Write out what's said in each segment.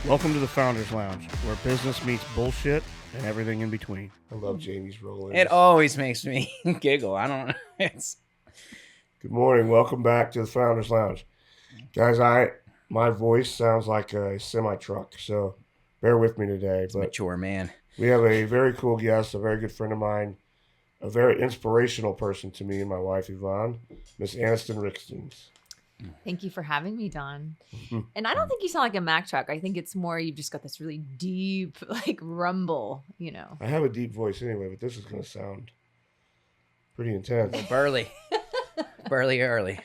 Welcome to the Founders Lounge, where business meets bullshit and everything in between. I love Jamie's roll. It always makes me giggle. I don't know. It's Good morning. Welcome back to the Founders Lounge. Guys, my voice sounds like a semi-truck, so bear with me today. But mature, man. we have a very cool guest, a very good friend of mine, a very inspirational person to me and my wife, Yvonne, Miss Anniston Riekstins. Thank you for having me, Don. And I don't think you sound like a Mack truck. I think it's more you've just got this really deep, like rumble, you know. I have a deep voice anyway, but this is going to sound pretty intense. Burly. Burly early.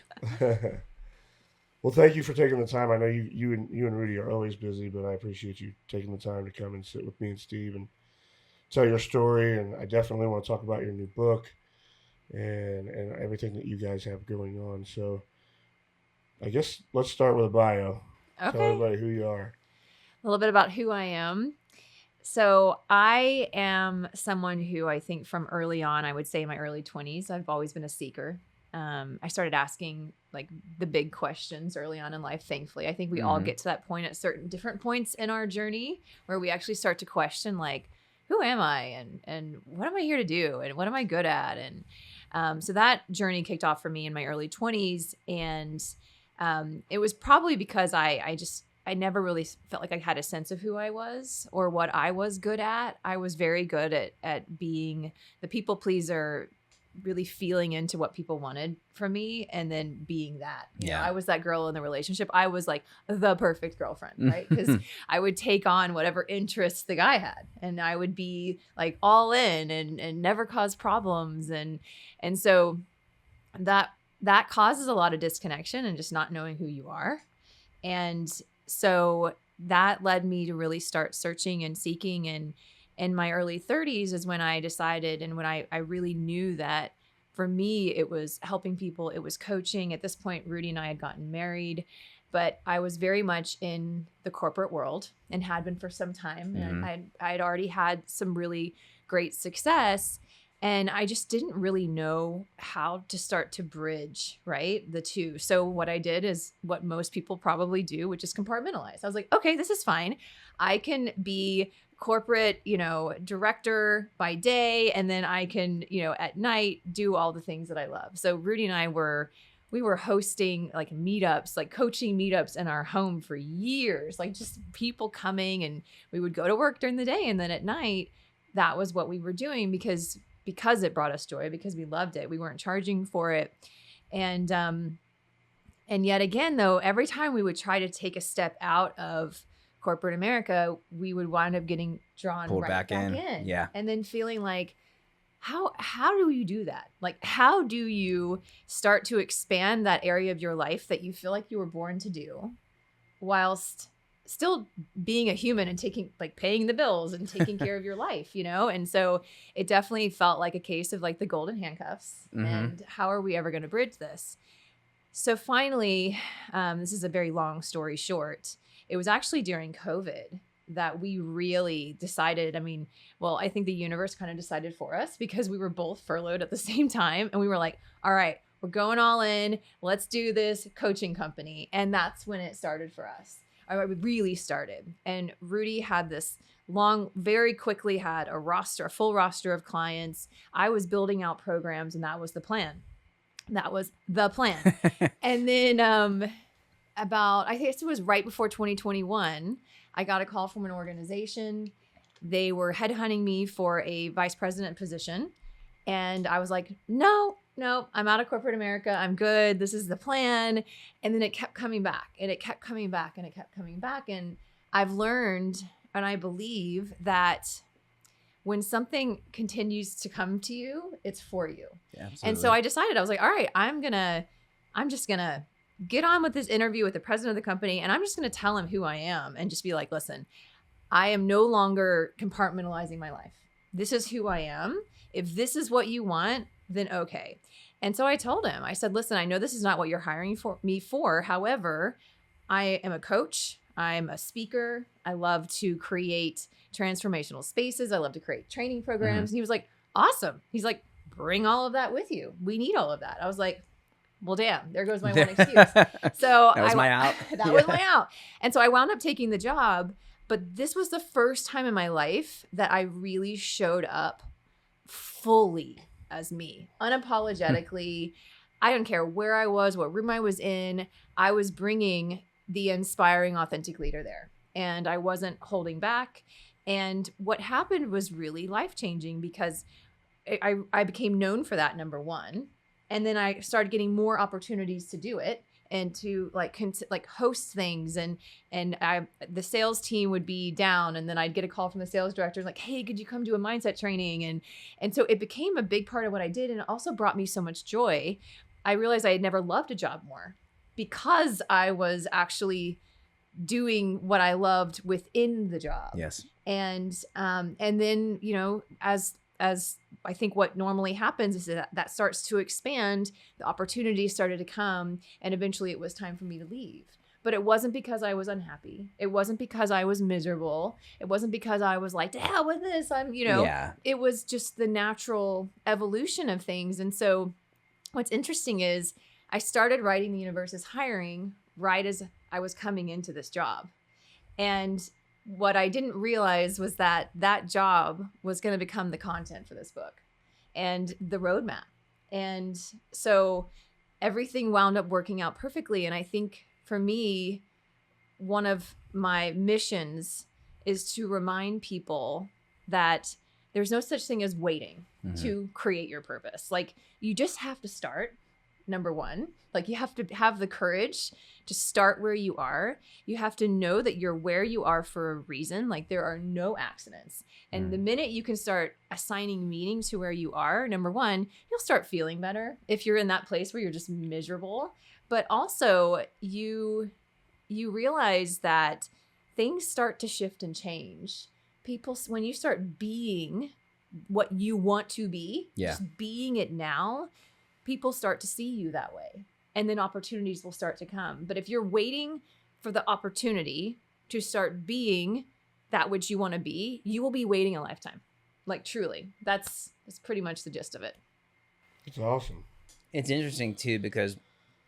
Well, thank you for taking the time. I know you and Rudi are always busy, but I appreciate you taking the time to come and sit with me and Steve and tell your story. And I definitely want to talk about your new book and everything that you guys have going on. So I guess let's start with a bio. Okay. Tell everybody who you are. A little bit about who I am. So I am someone who I think from early on, I would say in my early 20s, I've always been a seeker. I started asking like the big questions early on in life, thankfully. I think we all get to that point at certain different points in our journey where we actually start to question like, who am I and what am I here to do and what am I good at? And so that journey kicked off for me in my early 20s. And it was probably because I never really felt like I had a sense of who I was or what I was good at. I was very good at being the people pleaser, really feeling into what people wanted from me and then being that. You know, I was that girl in the relationship. I was like the perfect girlfriend, right? Because I would take on whatever interests the guy had and I would be like all in and never cause problems. And so that causes a lot of disconnection and just not knowing who you are. And so that led me to really start searching and seeking. And in my early 30s is when I decided and when I really knew that for me, it was helping people. It was coaching. At this point, Rudi and I had gotten married, but I was very much in the corporate world and had been for some time. And I'd already had some really great success. And I just didn't really know how to start to bridge, right, the two. So what I did is what most people probably do, which is compartmentalize. I was like, okay, this is fine. I can be corporate, director by day, and then I can, at night do all the things that I love. So Rudi and I we were hosting like meetups, like coaching meetups in our home for years, like just people coming, and we would go to work during the day. And then at night, that was what we were doing because it brought us joy, because we loved it. We weren't charging for it. And yet again, though, every time we would try to take a step out of corporate America, we would wind up getting drawn Pulled right back in. Yeah. And then feeling like, how do you do that? Like, how do you start to expand that area of your life that you feel like you were born to do whilst still being a human and paying the bills and taking care of your life, And so it definitely felt like a case of like the golden handcuffs and how are we ever going to bridge this? So finally, this is a very long story short. It was actually during COVID that we really decided, I think the universe kind of decided for us because we were both furloughed at the same time. And we were like, all right, we're going all in. Let's do this coaching company. And that's when it started for us. I really started. And Rudi had this very quickly had a full roster of clients. I was building out programs, and that was the plan. And then I guess it was right before 2021, I got a call from an organization. They were headhunting me for a vice president position. And I was like, no, I'm out of corporate America. I'm good. This is the plan. And then it kept coming back and it kept coming back and it kept coming back. And I've learned, and I believe that when something continues to come to you, it's for you. Yeah, and so I decided, I was like, all right, I'm just going to get on with this interview with the president of the company. And I'm just going to tell him who I am and just be like, listen, I am no longer compartmentalizing my life. This is who I am. If this is what you want, then okay. And so I told him, I said, listen, I know this is not what you're hiring me for. However, I am a coach. I'm a speaker. I love to create transformational spaces. I love to create training programs. And he was like, awesome. He's like, bring all of that with you. We need all of that. I was like, Well, damn, there goes my one excuse. So That was my out. That was my out. And so I wound up taking the job, but this was the first time in my life that I really showed up fully as me, unapologetically. I don't care where I was, what room I was in. I was bringing the inspiring, authentic leader there, and I wasn't holding back. And what happened was really life-changing because I became known for that, number one. And then I started getting more opportunities to do it and to like host things. And the sales team would be down, and then I'd get a call from the sales director like, hey, could you come do a mindset training? And so it became a big part of what I did. And it also brought me so much joy. I realized I had never loved a job more because I was actually doing what I loved within the job. Yes. And then, you know, as I think what normally happens is that starts to expand, the opportunities started to come, and eventually it was time for me to leave. But it wasn't because I was unhappy. It wasn't because I was miserable. It wasn't because I was like, to hell with this. It was just the natural evolution of things. And so what's interesting is I started writing The Universe is Hiring right as I was coming into this job. And what I didn't realize was that job was going to become the content for this book and the roadmap. And so everything wound up working out perfectly. And I think for me, one of my missions is to remind people that there's no such thing as waiting to create your purpose. Like, you just have to start, number one. Like, you have to have the courage to start where you are. You have to know that you're where you are for a reason. Like, there are no accidents. And the minute you can start assigning meaning to where you are, number one, you'll start feeling better if you're in that place where you're just miserable. But also you realize that things start to shift and change. People, when you start being what you want to be, just being it now, people start to see you that way. And then opportunities will start to come. But if you're waiting for the opportunity to start being that which you want to be, you will be waiting a lifetime. Like, truly. That's pretty much the gist of it. It's awesome. It's interesting too, because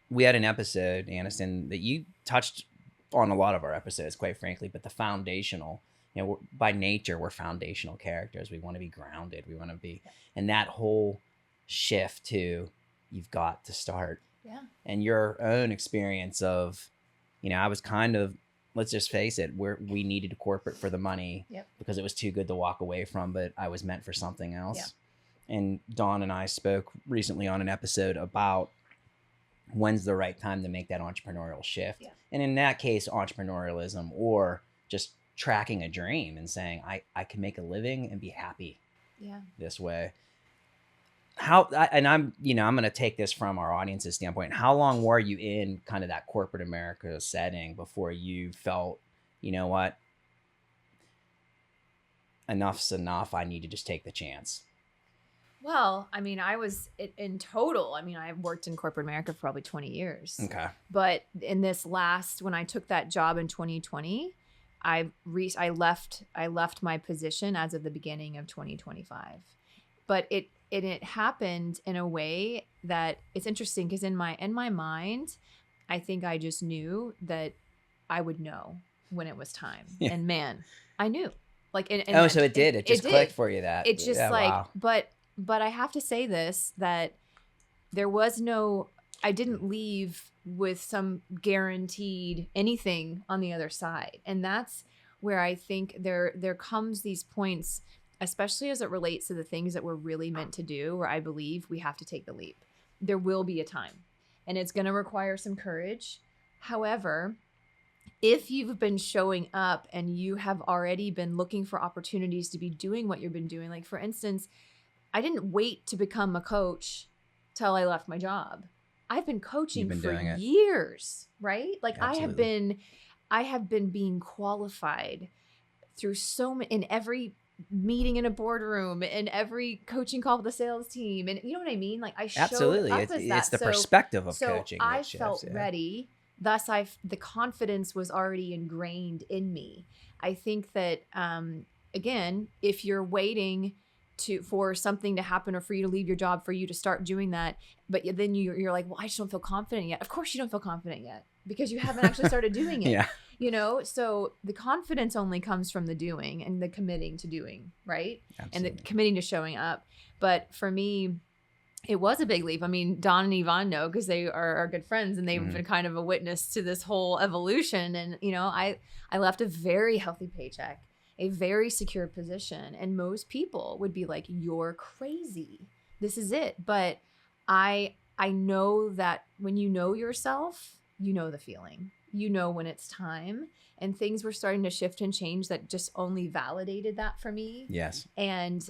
we had an episode, Anniston, that you touched on a lot of our episodes, quite frankly, but the foundational, you know, by nature, we're foundational characters. We want to be grounded. We want to be, and that whole shift to, you've got to start. Yeah. And your own experience of, you know, I was kind of, let's just face it, we needed a corporate for the money because it was too good to walk away from, but I was meant for something else. Yep. And Dawn and I spoke recently on an episode about when's the right time to make that entrepreneurial shift. Yeah. And in that case, entrepreneurialism or just tracking a dream and saying, I can make a living and be happy this way. I'm going to take this from our audience's standpoint. How long were you in kind of that corporate America setting before you felt, you know what, enough's enough. I need to just take the chance. Well, I mean, I was in total, I mean, I've worked in corporate America for probably 20 years. Okay. But in this when I took that job in 2020, I left my position as of the beginning of 2025. But it happened in a way that it's interesting because in my mind, I think I just knew that I would know when it was time. Yeah. And man, I knew. Like, so it did. It just clicked for you that. It's just wow. But I have to say this, that there was I didn't leave with some guaranteed anything on the other side. And that's where I think there comes these points, especially as it relates to the things that we're really meant to do, where I believe we have to take the leap. There will be a time, and it's going to require some courage. However, if you've been showing up and you have already been looking for opportunities to be doing what you've been doing, like for instance, I didn't wait to become a coach till I left my job. I've been coaching for years, right? Like absolutely. I have been being qualified through in every meeting in a boardroom, in every coaching call with the sales team. And you know what I mean? Like I showed absolutely. up as it's the perspective of coaching. So I felt ready. Thus, the confidence was already ingrained in me. I think that, again, if you're waiting for something to happen or for you to leave your job, for you to start doing that. But then you're like, well, I just don't feel confident yet. Of course you don't feel confident yet because you haven't actually started doing it. Yeah. You know, so the confidence only comes from the doing and the committing to doing, right? Absolutely. And the committing to showing up. But for me, it was a big leap. I mean, Don and Yvonne know because they are our good friends and they've been kind of a witness to this whole evolution. And, you know, I left a very healthy paycheck, a very secure position. And most people would be like, you're crazy. This is it. But I know that when you know yourself, you know the feeling. You know when it's time. And things were starting to shift and change that just only validated that for me. Yes. And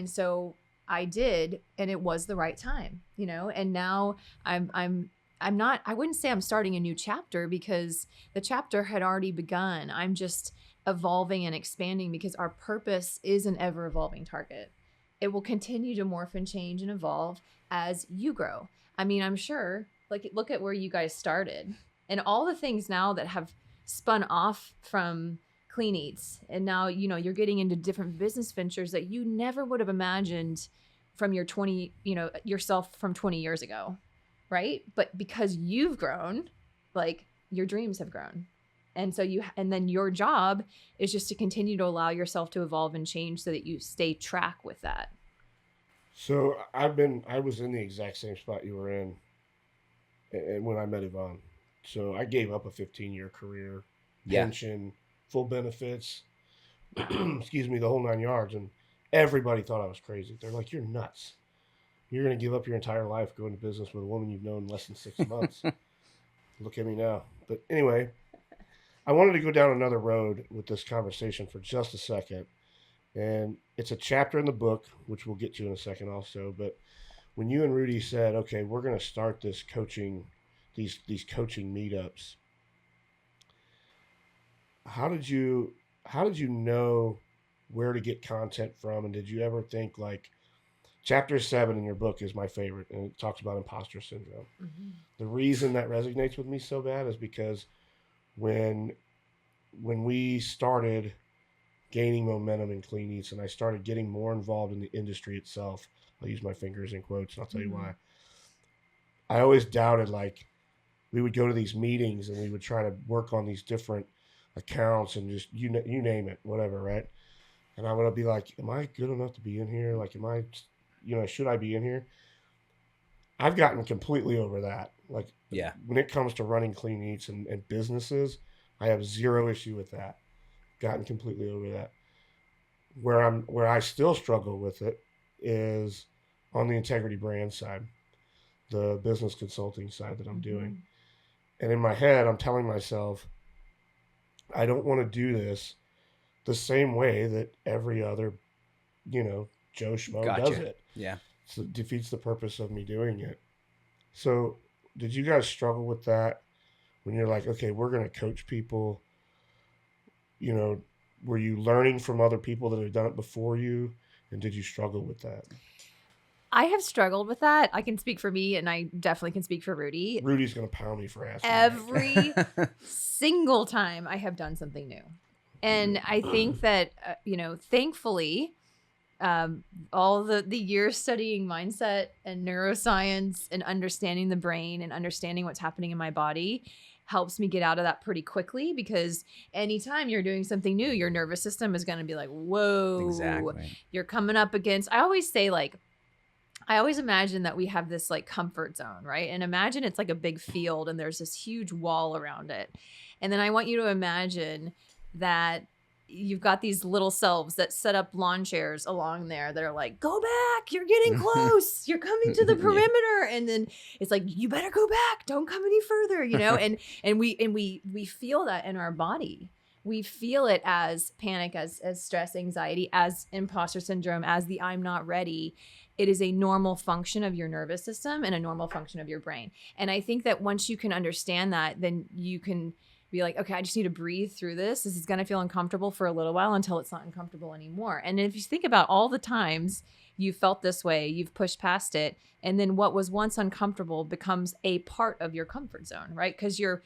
so I did, and it was the right time, you know. And now I'm not, I wouldn't say I'm starting a new chapter because the chapter had already begun. I'm just evolving and expanding because our purpose is an ever evolving target. It will continue to morph and change and evolve as you grow. I mean, I'm sure, like, look at where you guys started and all the things now that have spun off from Clean Eats. And now, you know, you're getting into different business ventures that you never would have imagined from your 20, you know, yourself from 20 years ago. Right. But because you've grown, like, your dreams have grown. And so and then your job is just to continue to allow yourself to evolve and change so that you stay track with that. So I was in the exact same spot you were in and when I met Yvonne. So I gave up a 15-year career, pension, full benefits, excuse me, the whole 9 yards. And everybody thought I was crazy. They're like, you're nuts. You're going to give up your entire life going to business with a woman you've known less than 6 months. Look at me now. But anyway, I wanted to go down another road with this conversation for just a second. And it's a chapter in the book, which we'll get to in a second also. But when you and Rudi said, okay, we're going to start this coaching, these coaching meetups, how did you know where to get content from? And did you ever think, like, chapter 7 in your book is my favorite, and it talks about imposter syndrome. Mm-hmm. The reason that resonates with me so bad is because when we started gaining momentum in Clean Eats and I started getting more involved in the industry itself, I'll use my fingers in quotes and I'll tell you why. I always doubted, like, we would go to these meetings and we would try to work on these different accounts and just, you name it, whatever, right? And I would be like, am I good enough to be in here? Like, am I, should I be in here? I've gotten completely over that. Like, when it comes to running Clean Eats and businesses, I have zero issue with that. Gotten completely over that. Where I still struggle with it is on the integrity brand side, the business consulting side that I'm doing. And in my head, I'm telling myself, I don't want to do this the same way that every other, Joe Schmo does it. Yeah. So it defeats the purpose of me doing it. So did you guys struggle with that when you're like, okay, we're going to coach people? Were you learning from other people that have done it before you? And did you struggle with that? I have struggled with that. I can speak for me, and I definitely can speak for Rudi. Rudi's going to pound me for asking. Every single time I have done something new. And I think that, thankfully, all the years studying mindset and neuroscience and understanding the brain and understanding what's happening in my body helps me get out of that pretty quickly, because anytime you're doing something new, your nervous system is going to be like, whoa, exactly. You're coming up against, I always imagine that we have this, like, comfort zone, right? And imagine it's like a big field and there's this huge wall around it. And then I want you to imagine that you've got these little selves that set up lawn chairs along there that are like, go back, you're getting close, you're coming to the perimeter. And then it's like, you better go back, don't come any further, and we feel that in our body. We feel it as panic, as stress, anxiety, as imposter syndrome, as the I'm not ready. It is a normal function of your nervous system and a normal function of your brain. And I think that once you can understand that, then you can be like, okay, I just need to breathe through this. This is going to feel uncomfortable for a little while until it's not uncomfortable anymore. And if you think about all the times you felt this way, you've pushed past it, and then what was once uncomfortable becomes a part of your comfort zone, right? Because you're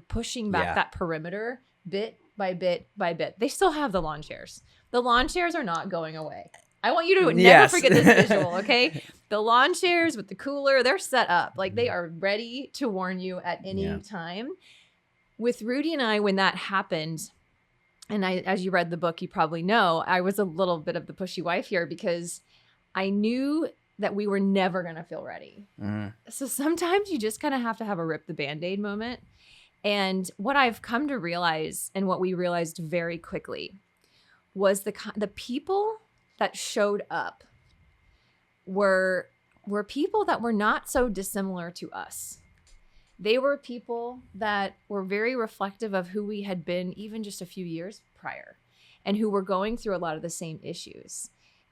pushing back that perimeter bit by bit by bit. They still have the lawn chairs. The lawn chairs are not going away. I want you to never Yes. forget this visual, okay? The lawn chairs with the cooler, they're set up. Like they are ready to warn you at any time. With Rudi and I, when that happened, and as you read the book, you probably know, I was a little bit of the pushy wife here because I knew that we were never going to feel ready. So sometimes you just kind of have to have a rip the Band-Aid moment. And what I've come to realize, and what we realized very quickly, was the people that showed up were people that were not so dissimilar to us. They were people that were very reflective of who we had been even just a few years prior, and who were going through a lot of the same issues.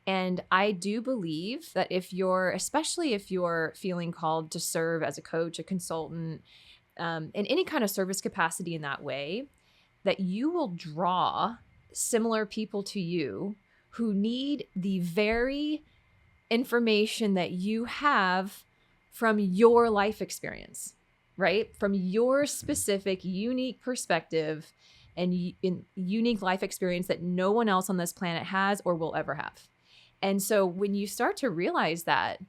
And I do believe that especially if you're feeling called to serve as a coach, a consultant, in any kind of service capacity in that way, that you will draw similar people to you who need the very information that you have from your life experience, right? From your specific, unique perspective and unique life experience that no one else on this planet has or will ever have. And so when you start to realize that,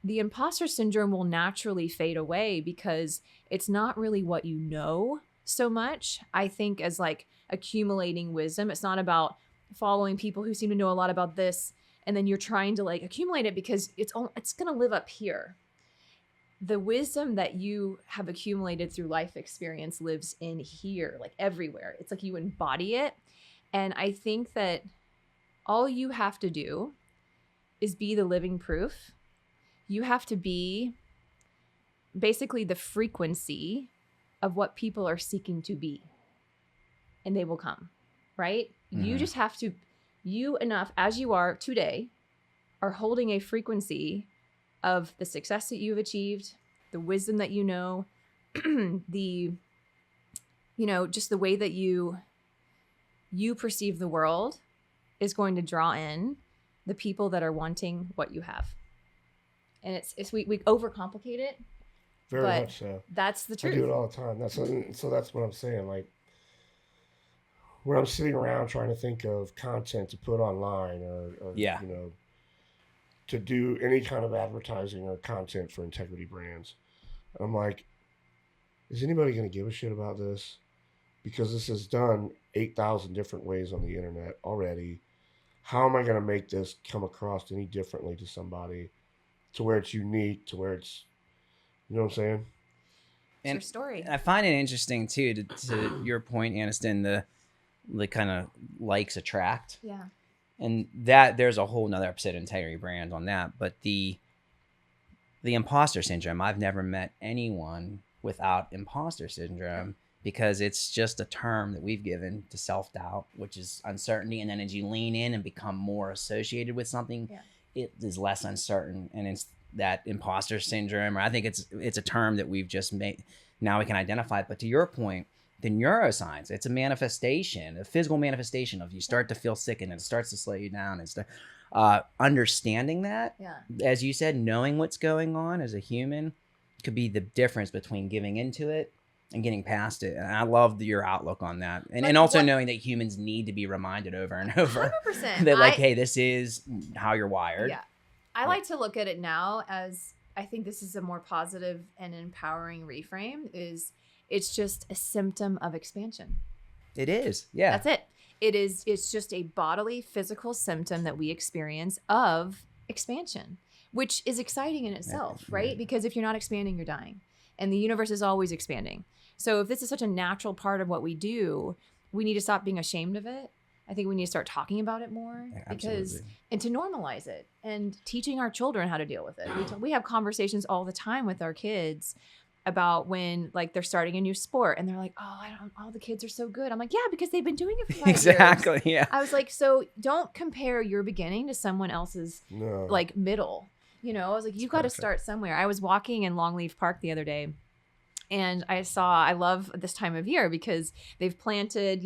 the imposter syndrome will naturally fade away because it's not really what you know so much. I think as like accumulating wisdom, it's not about following people who seem to know a lot about this and then you're trying to like accumulate it because it's going to live up here. The wisdom that you have accumulated through life experience lives in here, like everywhere. It's like you embody it. And I think that all you have to do is be the living proof. You have to be basically the frequency of what people are seeking to be. And they will come, right? You just have to, enough as you are today, are holding a frequency of the success that you've achieved, the wisdom that you know, just the way that you perceive the world is going to draw in the people that are wanting what you have. And we overcomplicate it. Very much so. That's the truth. I do it all the time. That's what I'm saying. Like when I'm sitting around trying to think of content to put online or to do any kind of advertising or content for integrity brands, I'm like, is anybody going to give a shit about this? Because this is done 8,000 different ways on the internet already. How am I going to make this come across any differently to somebody to where it's unique, to where it's, you know what I'm saying? It's your story. I find it interesting too, to your point, Anniston, the kind of likes attract. Yeah. And that there's a whole nother episode of Integrity Brand on that. But the imposter syndrome, I've never met anyone without imposter syndrome because it's just a term that we've given to self-doubt, which is uncertainty. And then as you lean in and become more associated with something, it is less uncertain. And it's that imposter syndrome, or I think it's a term that we've just made. Now we can identify it. But to your point, the neuroscience, it's a manifestation, a physical manifestation of you start to feel sick and it starts to slow you down. It's understanding that, as you said, knowing what's going on as a human could be the difference between giving into it and getting past it. And I love your outlook on that. And also knowing that humans need to be reminded over and over 100%. that hey, this is how you're wired. Yeah. I like to look at it now as, I think this is a more positive and empowering reframe, is it's just a symptom of expansion. It is. Yeah. That's it. It's just a bodily, physical symptom that we experience of expansion, which is exciting in itself, right? Because if you're not expanding, you're dying. And the universe is always expanding. So if this is such a natural part of what we do, we need to stop being ashamed of it. I think we need to start talking about it more and to normalize it and teaching our children how to deal with it. We have conversations all the time with our kids about when like they're starting a new sport and they're like, all the kids are so good. I'm like, yeah, because they've been doing it for 5 years. Exactly. Yeah. I was like, so don't compare your beginning to someone else's like middle. I was like, you've got to start somewhere. I was walking in Longleaf Park the other day and I love this time of year because they've planted,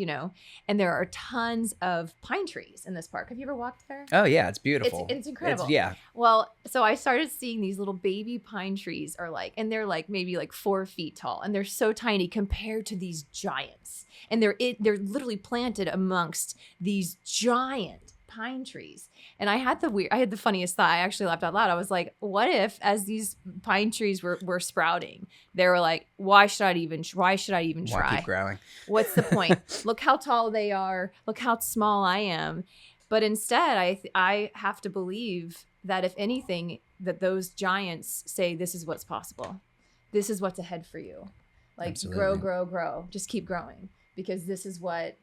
and there are tons of pine trees in this park. Have you ever walked there? Oh yeah. It's beautiful. It's incredible. Yeah. Well, so I started seeing these little baby pine trees and they're like maybe like 4 feet tall and they're so tiny compared to these giants. And they're literally planted amongst these giant pine trees. And I had the funniest thought. I actually laughed out loud. I was like, what if as these pine trees were sprouting, they were like, why should I even try? Why keep growing? What's the point? Look how tall they are. Look how small I am. But instead, I have to believe that if anything, that those giants say, this is what's possible. This is what's ahead for you. Like Absolutely. grow. Just keep growing, because this is what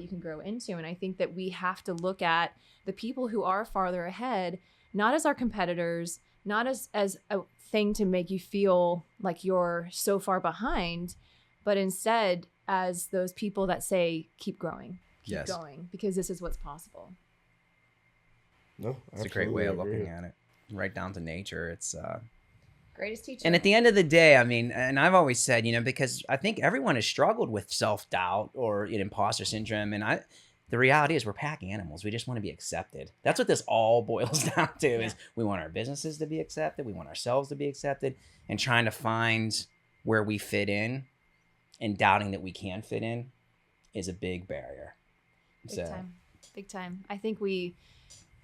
you can grow into. And I think that we have to look at the people who are farther ahead, not as our competitors, not as a thing to make you feel like you're so far behind, but instead as those people that say, keep growing, keep going, because this is what's possible. No, it's a great way of looking at it. Right down to nature. It's greatest teacher. And at the end of the day, I mean, and I've always said, because I think everyone has struggled with self-doubt or imposter syndrome. And the reality is we're pack animals. We just want to be accepted. That's what this all boils down to is we want our businesses to be accepted. We want ourselves to be accepted, and trying to find where we fit in and doubting that we can fit in is a big barrier. Big time. I think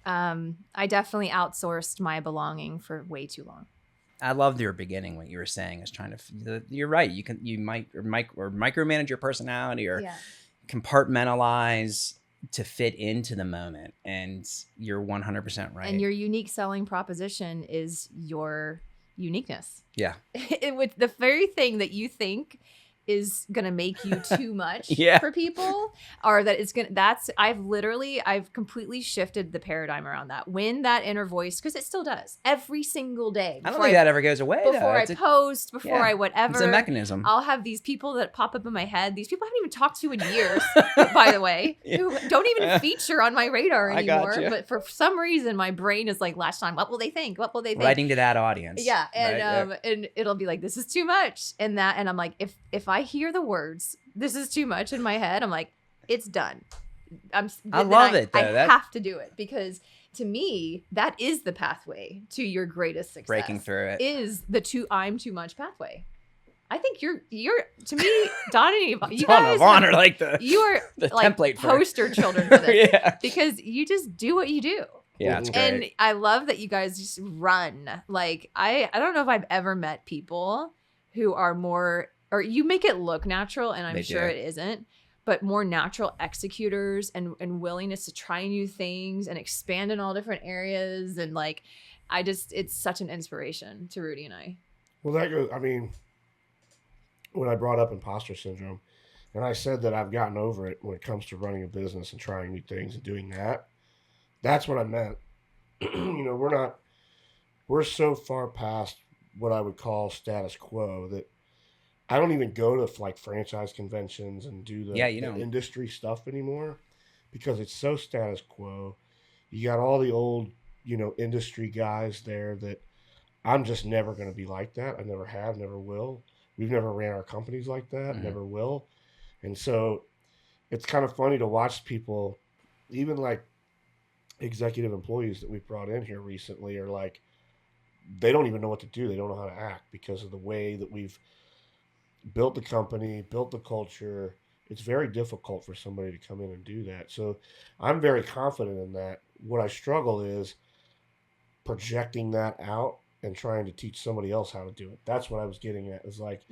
I definitely outsourced my belonging for way too long. I loved your beginning. What you were saying is you're right. You might micromanage your personality or compartmentalize to fit into the moment. And you're 100% right. And your unique selling proposition is your uniqueness. Yeah. With the very thing that you think is going to make you too much for people, or that it's going to, I've completely shifted the paradigm around that. When that inner voice, because it still does every single day. I don't think that ever goes away. Before I post, before I whatever. It's a mechanism. I'll have these people that pop up in my head. These people I haven't even talked to in years, by the way, who don't even feature on my radar anymore. But for some reason, my brain is like latched on. What will they think? What will they think? Writing to that audience. Yeah. And and it'll be like, this is too much. And I'm like, if I hear the words, this is too much in my head, I'm like, it's done. I love it, though. I have to do it, because to me, that is the pathway to your greatest success. Breaking through it. Is the I'm too much pathway. I think you're to me, Don and you Dawn guys of Honor, like you are the like template poster children for this. Because you just do what you do. Yeah, it's great. And I love that you guys just run. Like I don't know if I've ever met people who are more, or you make it look natural, and I'm sure it isn't, but more natural executors and willingness to try new things and expand in all different areas. And like, it's such an inspiration to Rudi and I. Well, that goes, I mean, when I brought up imposter syndrome, and I said that I've gotten over it when it comes to running a business and trying new things and doing that, that's what I meant. We're so far past what I would call status quo that I don't even go to like franchise conventions and do the industry stuff anymore, because it's so status quo. You got all the old, industry guys there that I'm just never going to be like that. I never have, never will. We've never ran our companies like that, never will. And so it's kind of funny to watch people, even like executive employees that we've brought in here recently, are like, they don't even know what to do. They don't know how to act because of the way that we've built the company, built the culture. It's very difficult for somebody to come in and do that. So I'm very confident in that. What I struggle is projecting that out and trying to teach somebody else how to do it. That's what I was getting at. Is like,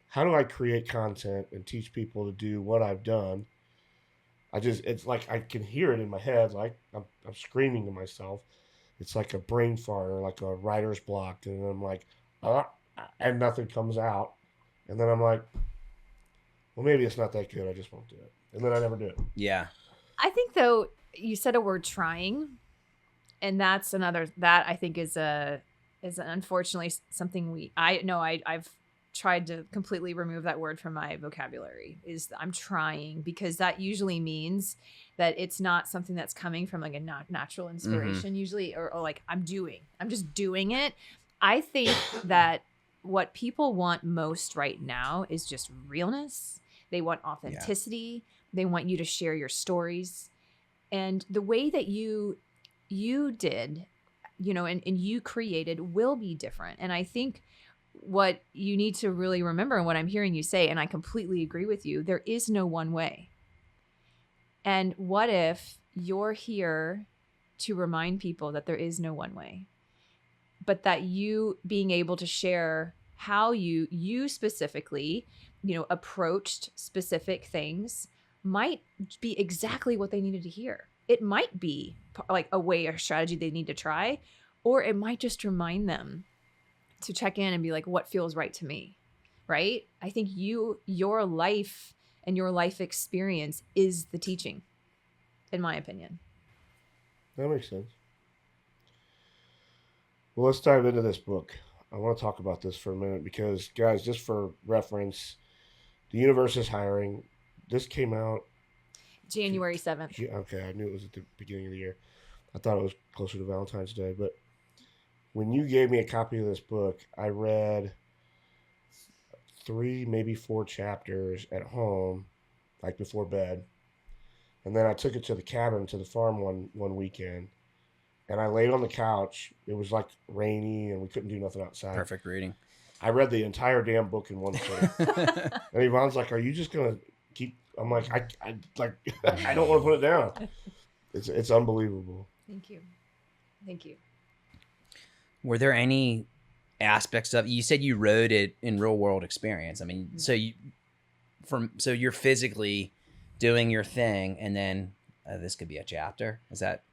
how do I create content and teach people to do what I've done? It's like I can hear it in my head, like I'm screaming to myself. It's like a brain fart or like a writer's block, and I'm like, and nothing comes out. And then I'm like, well, maybe it's not that good. I just won't do it. And then I never do it. Yeah. I think, though, you said a word, trying. And that's that I think is unfortunately something I've tried to completely remove that word from my vocabulary, is I'm trying, because that usually means that it's not something that's coming from like a natural inspiration usually, or like I'm just doing it. I think that what people want most right now is just realness. They want authenticity. They want you to share your stories. And the way that you did, and you created will be different. And I think what you need to really remember, and what I'm hearing you say, and I completely agree with you, there is no one way. And what if you're here to remind people that there is no one way, but that you being able to share how you specifically, approached specific things might be exactly what they needed to hear. It might be like a way or strategy they need to try, or it might just remind them to check in and be like, what feels right to me, right? I think your life and your life experience is the teaching, in my opinion. That makes sense. Well, let's dive into this book. I want to talk about this for a minute because, guys, just for reference, The Universe is Hiring. This came out January 7th. Okay, I knew it was at the beginning of the year. I thought it was closer to Valentine's Day. But when you gave me a copy of this book, I read 3, maybe 4 chapters at home, like before bed. And then I took it to the cabin, to the farm one weekend. And I laid on the couch. It was like rainy and we couldn't do nothing outside. Perfect reading. I read the entire damn book in one sitting. And Yvonne's like, "Are you just going to keep?" I'm like, I don't want to put it down. It's unbelievable. Thank you. Were there any aspects of, you said you wrote it in real world experience. I mean, so you're physically doing your thing, and then this could be a chapter. Is that?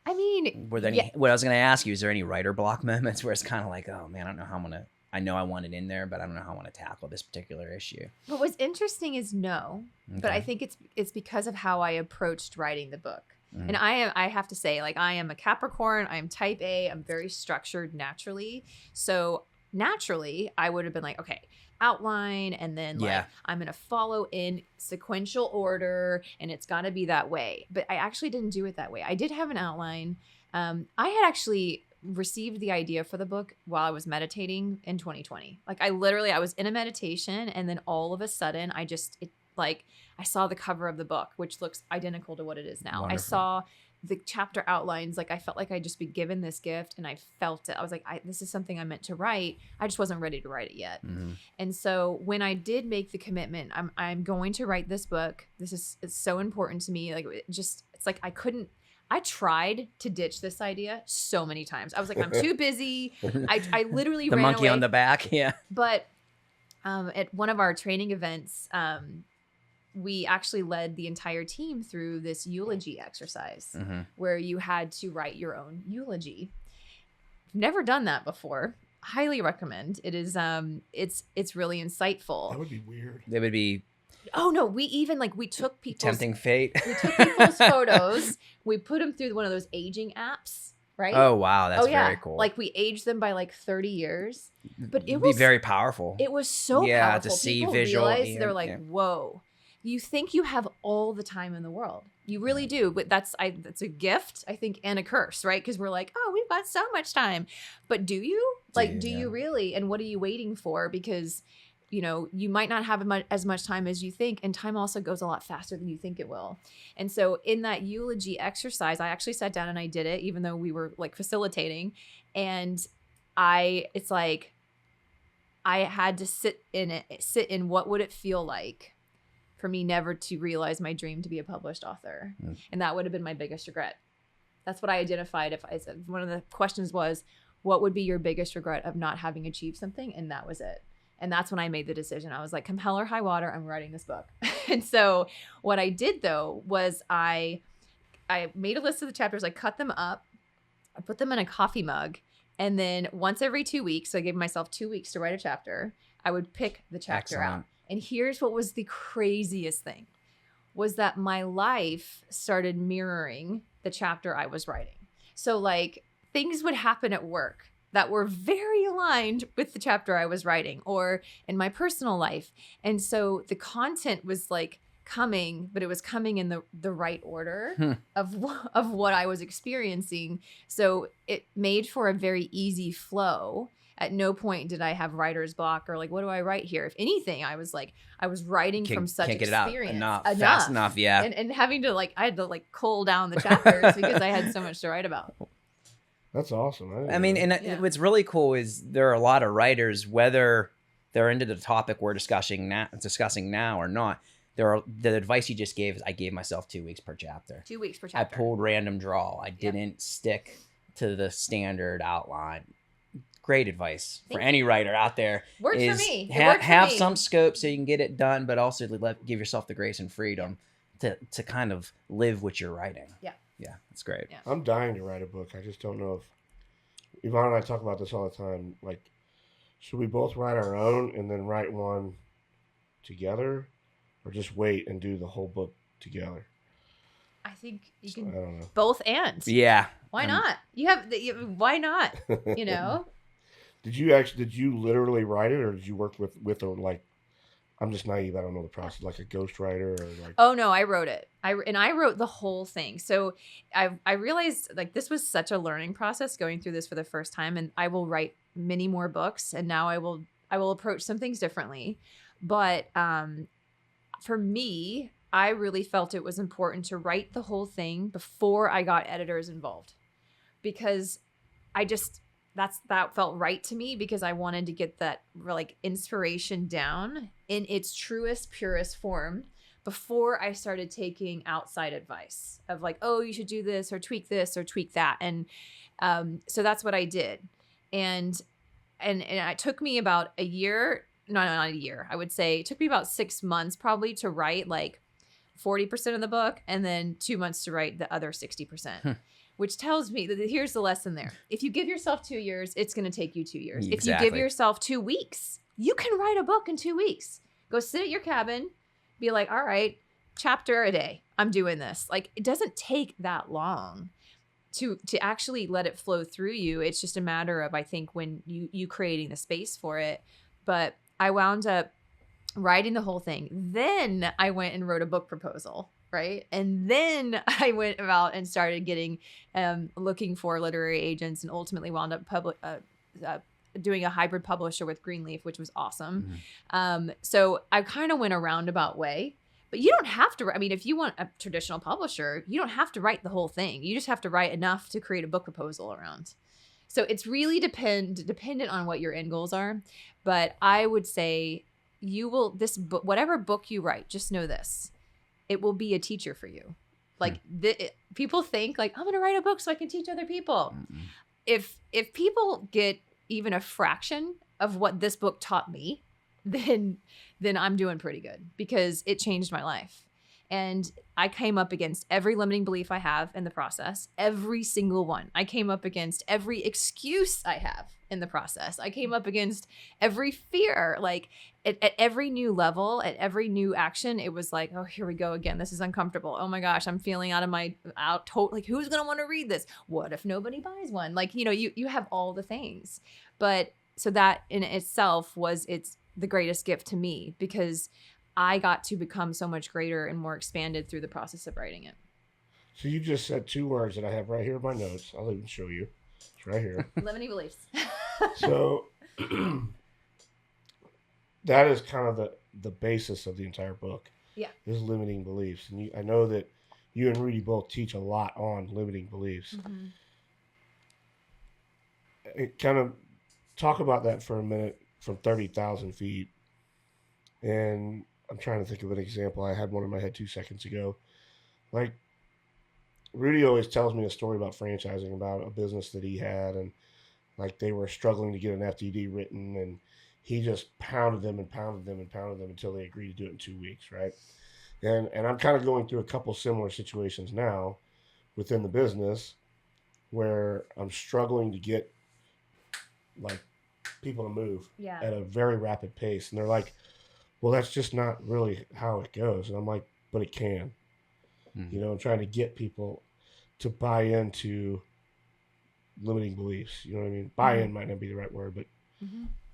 I mean, were there any? What I was going to ask you, is there any writer block moments where it's kind of like, oh man, I don't know how I'm gonna. I know I want it in there, but I don't know how I want to tackle this particular issue. What was interesting is no, Okay. but I think it's because of how I approached writing the book. And I have to say, like, I am a Capricorn. I am type A. I'm very structured naturally. So naturally, I would have been like, okay, outline, and then like I'm going to follow in sequential order, and it's got to be that way. But I actually didn't do it that way. I did have an outline. I had actually received the idea for the book while I was meditating in 2020. Like I was in a meditation, and then all of a sudden I saw the cover of the book, which looks identical to what it is now. Wonderful. I saw the chapter outlines. Like I felt like I'd just be given this gift, and I felt it. I was like, this is something I meant to write. I just wasn't ready to write it yet. Mm-hmm. And so when I did make the commitment, I'm going to write this book. It's so important to me. Like it's like I tried to ditch this idea so many times. I was like, I'm too busy. I literally the ran monkey away. on the back. Yeah. But at one of our training events, we actually led the entire team through this eulogy exercise where you had to write your own eulogy. Never done that before. Highly recommend. It is it's really insightful. That would be weird. They would be. Oh no, we took people's tempting fate. We took people's photos. We put them through one of those aging apps, right? Oh wow, that's very cool. Like we aged them by like 30 years. But it was very powerful. It was so powerful. To see people visual. Realized they're like, whoa. You think you have all the time in the world. You really do. But that's a gift, I think, and a curse, right? Because we're like, oh, we've got so much time. But do you? Do you really? And what are you waiting for? Because, you might not have as much time as you think. And time also goes a lot faster than you think it will. And so in that eulogy exercise, I actually sat down and I did it, even though we were like facilitating. And it's like I had to sit in what would it feel like for me never to realize my dream to be a published author. And that would have been my biggest regret. That's what I identified. If I said, one of the questions was, what would be your biggest regret of not having achieved something? And that was it. And that's when I made the decision. I was like, come hell or high water, I'm writing this book. And so what I did though, was I made a list of the chapters. I cut them up. I put them in a coffee mug. And then once every 2 weeks, so I gave myself 2 weeks to write a chapter, I would pick the chapter out. And here's what was the craziest thing, was that my life started mirroring the chapter I was writing. So like things would happen at work that were very aligned with the chapter I was writing, or in my personal life. And so the content was like coming, but it was coming in the right order of what I was experiencing. So it made for a very easy flow. At no point did I have writer's block or like, what do I write here? If anything, I was writing from such experience. Fast enough. Yeah. And having to I had to cull down the chapters because I had so much to write about. That's awesome. What's really cool is there are a lot of writers, whether they're into the topic we're discussing now or not, the advice you just gave is I gave myself 2 weeks per chapter. 2 weeks per I chapter. pulled random draw. I didn't stick to the standard outline. Great advice for any writer out there. Worked is for me. Have some scope so you can get it done, but also give yourself the grace and freedom to kind of live what you're writing. Yeah. Yeah, that's great. Yeah. I'm dying to write a book. I just don't know if Yvonne and I talk about this all the time. Like, should we both write our own and then write one together, or just wait and do the whole book together? I think you I can don't know. both and. Yeah. Why not? Why not? You know? Did you literally write it, or did you work with a, like, I'm just naive, I don't know the process, like a ghostwriter or like? Oh no, I wrote it. I wrote the whole thing. So I realized like this was such a learning process going through this for the first time, and I will write many more books, and now I will approach some things differently. But for me, I really felt it was important to write the whole thing before I got editors involved, because that felt right to me, because I wanted to get that like inspiration down in its truest, purest form before I started taking outside advice of like, oh, you should do this or tweak that. And so that's what I did. And it took me about a year, not a year, I would say it took me about 6 months probably to write like 40% of the book, and then 2 months to write the other 60%. Which tells me that here's the lesson there. If you give yourself 2 years, it's going to take you 2 years. Exactly. If you give yourself 2 weeks, you can write a book in 2 weeks. Go sit at your cabin, be like, all right, chapter a day. I'm doing this. Like, it doesn't take that long to actually let it flow through you. It's just a matter of, I think, when you creating the space for it. But I wound up writing the whole thing. Then I went and wrote a book proposal. Right. And then I went about and started looking for literary agents, and ultimately wound up doing a hybrid publisher with Greenleaf, which was awesome. Mm-hmm. So I kind of went a roundabout way, but you don't have to. I mean, if you want a traditional publisher, you don't have to write the whole thing. You just have to write enough to create a book proposal around. So it's really dependent on what your end goals are. But I would say whatever book you write, just know this. It will be a teacher for you. Like people think like, I'm going to write a book so I can teach other people. Mm-hmm. If people get even a fraction of what this book taught me, then I'm doing pretty good, because it changed my life. And I came up against every limiting belief I have in the process, every single one. I came up against every excuse I have in the process. I came up against every fear. Like at every new level, at every new action, it was like, oh, here we go again. This is uncomfortable. Oh my gosh, I'm feeling like who's going to want to read this? What if nobody buys one? Like, you have all the things. But so that in itself it's the greatest gift to me, because I got to become so much greater and more expanded through the process of writing it. So you just said 2 words that I have right here in my notes. I'll even show you. It's right here. Limiting beliefs. So that is kind of the basis of the entire book. Yeah. Is limiting beliefs. And I know that you and Rudi both teach a lot on limiting beliefs. Mm-hmm. Kind of talk about that for a minute from 30,000 feet. And I'm trying to think of an example. I had one in my head 2 seconds ago. Like, Rudi always tells me a story about franchising, about a business that he had, and like they were struggling to get an FDD written, and he just pounded them until they agreed to do it in 2 weeks, right? And I'm kind of going through a couple similar situations now within the business where I'm struggling to get like people to move at a very rapid pace, and they're like, well, that's just not really how it goes. And I'm like, but it can. Mm-hmm. I'm trying to get people to buy into limiting beliefs. You know what I mean? Buy-in might not be the right word, but do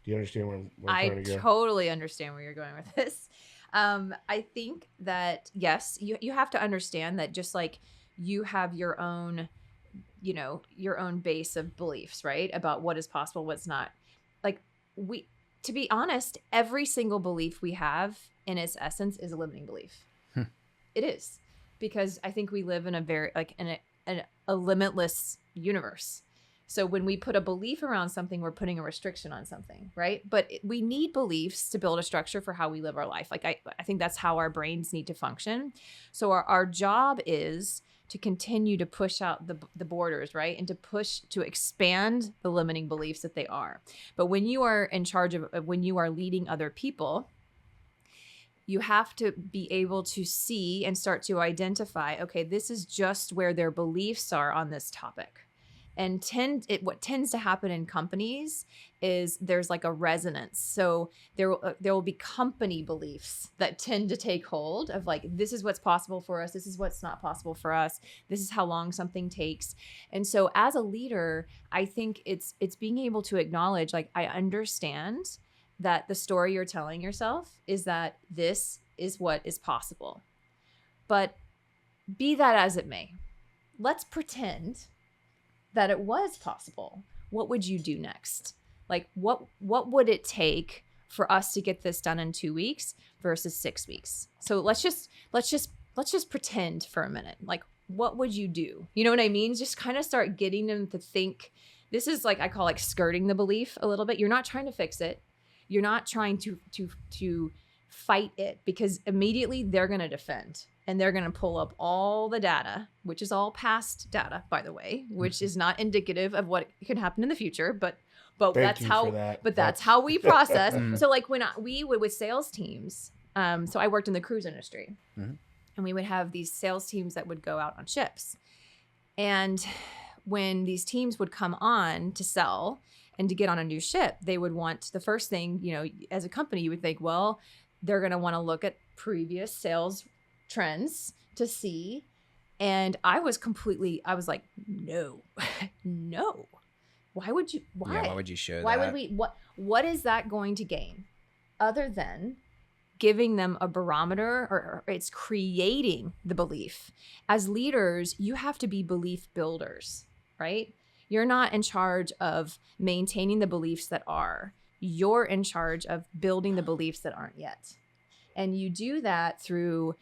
you understand where I'm trying to go? I totally understand where you're going with this. I think that, yes, you have to understand that just like you have your own, your own base of beliefs, right? About what is possible, what's not. Like to be honest, every single belief we have in its essence is a limiting belief. It is, because I think we live in a very in a limitless universe. So when we put a belief around something, we're putting a restriction on something, right? But we need beliefs to build a structure for how we live our life. Like I think that's how our brains need to function. So our job is to continue to push out the borders, right? And to expand the limiting beliefs that they are. But when you are in charge of, when you are leading other people, you have to be able to see and start to identify, okay, this is just where their beliefs are on this topic. And what tends to happen in companies is there's like a resonance. So there will be company beliefs that tend to take hold of like, this is what's possible for us. This is what's not possible for us. This is how long something takes. And so as a leader, I think it's being able to acknowledge, like, I understand that the story you're telling yourself is that this is what is possible. But be that as it may, let's pretend that it was possible. What would you do next? Like, what would it take for us to get this done in 2 weeks versus 6 weeks? So let's just pretend for a minute. Like, what would you do? You know what I mean? Just kind of start getting them to think. This is like, I call like skirting the belief a little bit. You're not trying to fix it. You're not trying to fight it, because immediately they're going to defend. And they're going to pull up all the data, which is all past data, by the way, which is not indicative of what could happen in the future. But that's how we process. So like when we would with sales teams, so I worked in the cruise industry, and we would have these sales teams that would go out on ships. And when these teams would come on to sell and to get on a new ship, they would want, the first thing, you know, as a company, you would think, well, they're going to want to look at previous sales trends to see. And I was like, no. Why would you show that? Why would we, what is that going to gain other than giving them a barometer, or it's creating the belief? As leaders, you have to be belief builders, right? You're not in charge of maintaining the beliefs that are. You're in charge of building the beliefs that aren't yet. And you do that through,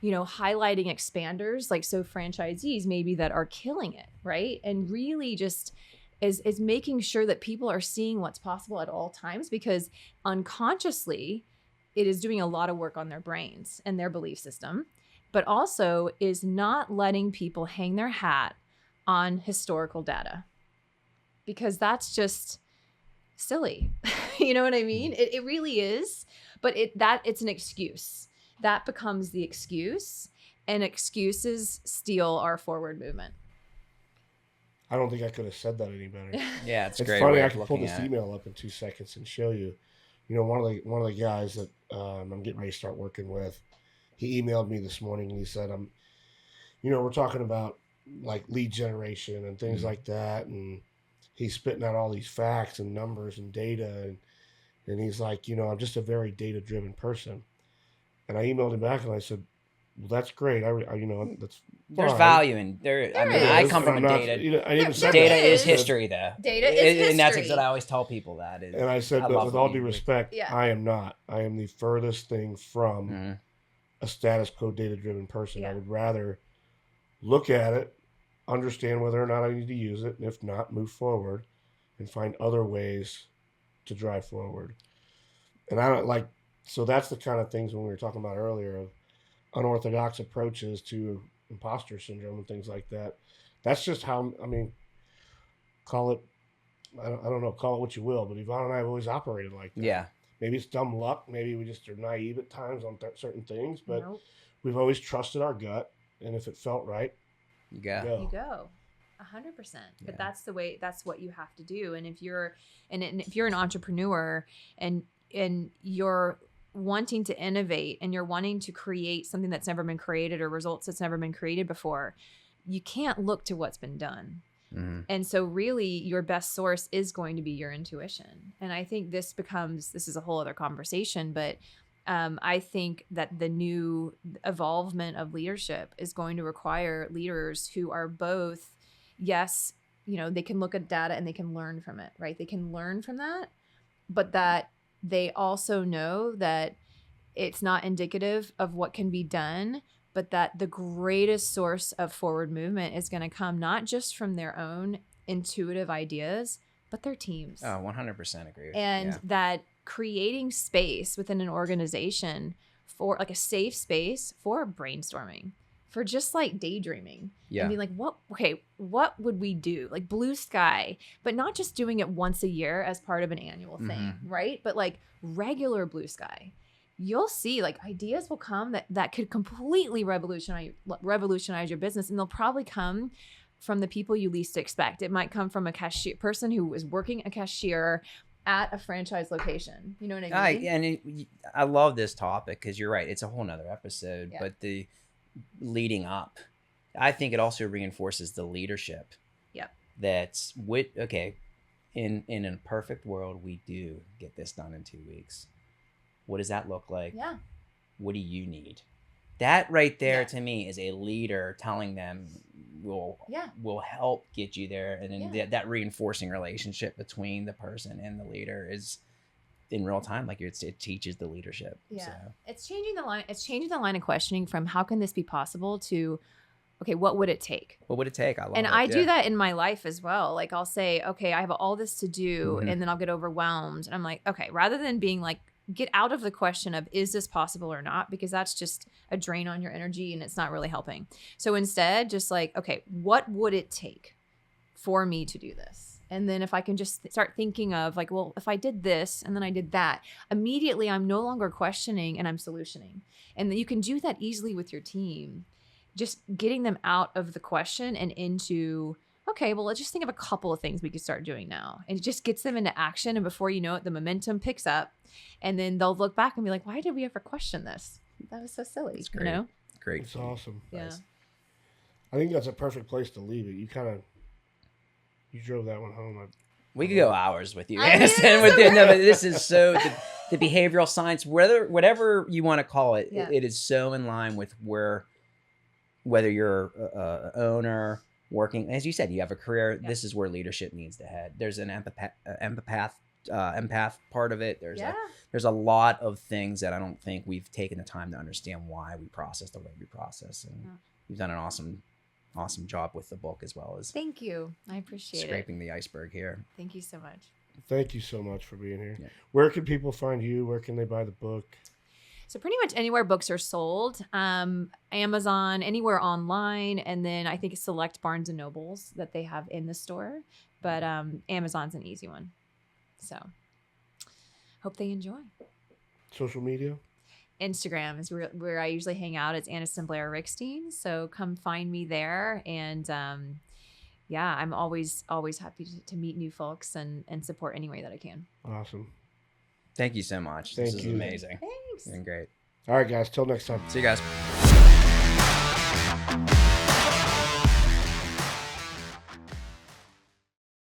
you know, highlighting expanders, like, so franchisees maybe that are killing it, right? And really just is making sure that people are seeing what's possible at all times, because unconsciously it is doing a lot of work on their brains and their belief system, but also is not letting people hang their hat on historical data, because that's just silly. You know what I mean? It really is, but it's an excuse. That becomes the excuse, and excuses steal our forward movement. I don't think I could have said that any better. Yeah, it's It's great. funny. I can pull this email up in 2 seconds and show you. You know, one of the guys that I'm getting ready to start working with, he emailed me this morning and he said, we're talking about like lead generation and things like that, and he's spitting out all these facts and numbers and data, and he's like, I'm just a very data driven person. And I emailed him back and I said, well, that's great. That's there's fine. value in there. I mean, I come from data. Data is history, though. Data is history. And that's what I always tell people that is. And I said, but with all due respect, I am not. I am the furthest thing from a status quo data driven person. I would rather look at it, understand whether or not I need to use it, and if not, move forward and find other ways to drive forward. And I don't like, so that's the kind of things when we were talking about earlier of unorthodox approaches to imposter syndrome and things like that. That's just how, call it, I don't know, call it what you will, but Yvonne and I have always operated like that. Yeah. Maybe it's dumb luck. Maybe we just are naive at times on certain things, but we've always trusted our gut. And if it felt right, you go. You go. 100%. But that's the way, that's what you have to do. And if you're an entrepreneur and you're wanting to innovate and you're wanting to create something that's never been created or results that's never been created before, you can't look to what's been done. Mm-hmm. And so really your best source is going to be your intuition. And I think this is a whole other conversation, but I think that the new evolvement of leadership is going to require leaders who are both, yes, they can look at data and they can learn from it, right? They can learn from that, but that they also know that it's not indicative of what can be done, but that the greatest source of forward movement is going to come not just from their own intuitive ideas, but they're teams. Oh, 100% agree with And you. that creating space within an organization for like a safe space for brainstorming, for just like daydreaming, Yeah. and being like, what would we do? Like blue sky, but not just doing it once a year as part of an annual thing, right? But like regular blue sky. You'll see like ideas will come that could completely revolutionize your business, and they'll probably come from the people you least expect. It might come from a person who is working a cashier at a franchise location. You know what I mean? I love this topic because you're right. It's a whole nother episode, Yeah. but the leading up, I think it also reinforces the leadership. Yep. That's in a perfect world, we do get this done in 2 weeks. What does that look like? Yeah. What do you need? That right there Yeah. to me is a leader telling them will help get you there. And then that reinforcing relationship between the person and the leader is in real time. Like it teaches the leadership. Yeah. So. It's changing the line. It's changing the line of questioning from how can this be possible to, okay, what would it take? What would it take? I do that in my life as well. Like I'll say, okay, I have all this to do, and then I'll get overwhelmed. And I'm like, okay, rather than being like, get out of the question of is this possible or not, because that's just a drain on your energy and it's not really helping. So instead, just like, okay, what would it take for me to do this? And then if I can just start thinking of like, well, if I did this and then I did that, immediately I'm no longer questioning and I'm solutioning. And then you can do that easily with your team, just getting them out of the question and into, okay, well, let's just think of a couple of things we could start doing now. And it just gets them into action. And before you know it, the momentum picks up. And then they'll look back and be like, why did we ever question this? That was so silly. That's great. You know? Great. It's awesome. Yeah. Nice. I think that's a perfect place to leave it. You drove that one home. We could go hours with you. I mean, Anniston, it's okay. but this is so the behavioral science, whatever you want to call it, Yeah. it is so in line with whether you're a owner working, as you said, you have a career. Yeah. This is where leadership needs to head. There's an empath part of it. There's a lot of things that I don't think we've taken the time to understand why we process the way we process, and you've done an awesome job with the book as well as Thank you. I appreciate scraping the iceberg here. it. Thank you so much. Thank you so much for being here. Yeah. Where can people find you? Where can they buy the book? So pretty much anywhere books are sold, Amazon, anywhere online, and then I think select Barnes and Nobles that they have in the store. But Amazon's an easy one. So hope they enjoy. Social media? Instagram is where I usually hang out. It's Anniston Blair Riekstins. So come find me there. And I'm always happy to meet new folks and support any way that I can. Awesome. Thank you so much. Thank This is you. amazing. Thanks. It's been great. All right, guys. Till next time. See you guys.